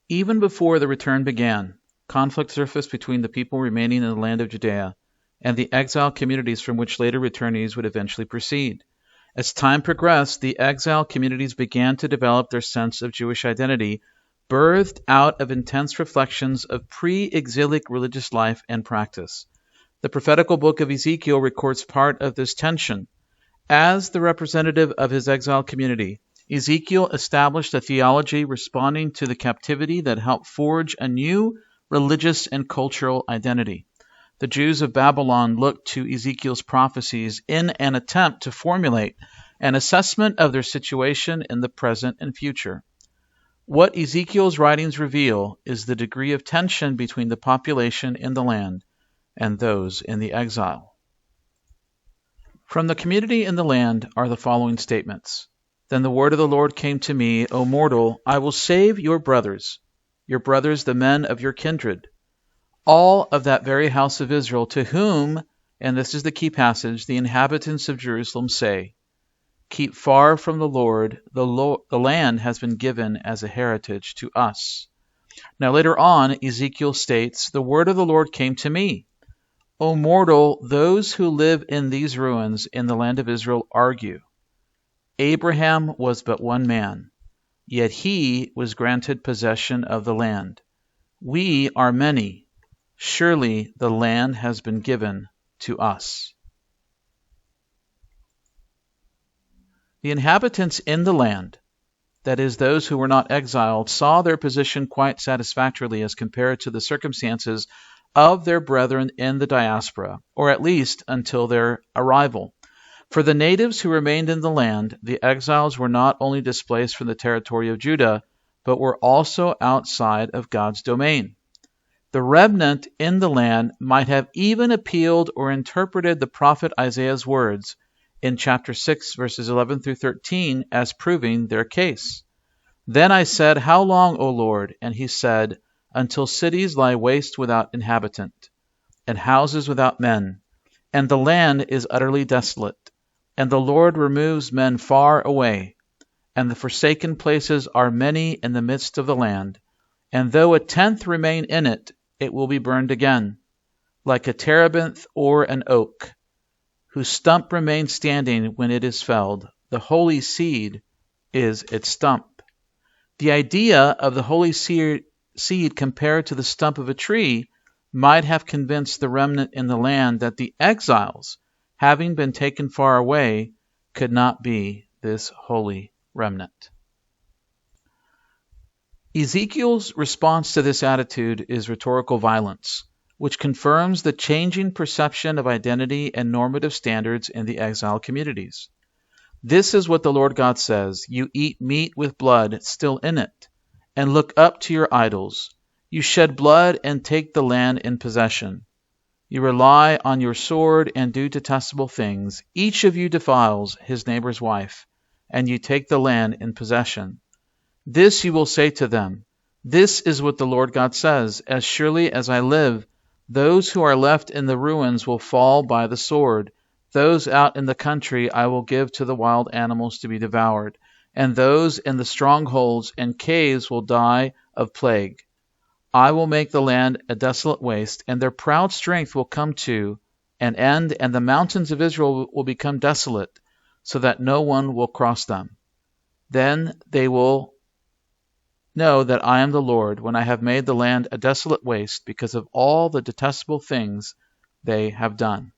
Even before the return began, conflict surfaced between the people remaining in the land of Judea and the exile communities from which later returnees would eventually proceed. As time progressed, the exile communities began to develop their sense of Jewish identity, birthed out of intense reflections of pre-exilic religious life and practice. The prophetical book of Ezekiel records part of this tension. As the representative of his exile community, Ezekiel established a theology responding to the captivity that helped forge a new religious and cultural identity. The Jews of Babylon looked to Ezekiel's prophecies in an attempt to formulate an assessment of their situation in the present and future. What Ezekiel's writings reveal is the degree of tension between the population in the land and those in the exile. From the community in the land are the following statements. Then the word of the Lord came to me, O mortal, I will save your brothers, the men of your kindred, all of that very house of Israel, to whom, and this is the key passage, the inhabitants of Jerusalem say, keep far from the Lord, the land has been given as a heritage to us. Now later on, Ezekiel states, the word of the Lord came to me. O mortal, those who live in these ruins in the land of Israel argue. Abraham was but one man, yet he was granted possession of the land. We are many. Surely the land has been given to us. The inhabitants in the land, that is, those who were not exiled, saw their position quite satisfactorily as compared to the circumstances of their brethren in the diaspora, or at least until their arrival. For the natives who remained in the land, the exiles were not only displaced from the territory of Judah, but were also outside of God's domain. The remnant in the land might have even appealed or interpreted the prophet Isaiah's words in chapter 6, verses 11 through 13 as proving their case. Then I said, how long, O Lord? And he said, until cities lie waste without inhabitant, and houses without men, and the land is utterly desolate, and the Lord removes men far away, and the forsaken places are many in the midst of the land, and though a tenth remain in it, it will be burned again, like a terebinth or an oak, whose stump remains standing when it is felled. The holy seed is its stump. The idea of the holy seed compared to the stump of a tree might have convinced the remnant in the land that the exiles, having been taken far away, could not be this holy remnant. Ezekiel's response to this attitude is rhetorical violence, which confirms the changing perception of identity and normative standards in the exile communities. This is what the Lord God says, you eat meat with blood still in it, and look up to your idols. You shed blood and take the land in possession. You rely on your sword and do detestable things. Each of you defiles his neighbor's wife, and you take the land in possession. This you will say to them, this is what the Lord God says, as surely as I live, those who are left in the ruins will fall by the sword. Those out in the country I will give to the wild animals to be devoured, and those in the strongholds and caves will die of plague. I will make the land a desolate waste, and their proud strength will come to an end, and the mountains of Israel will become desolate, so that no one will cross them. Then they will know that I am the Lord, when I have made the land a desolate waste because of all the detestable things they have done.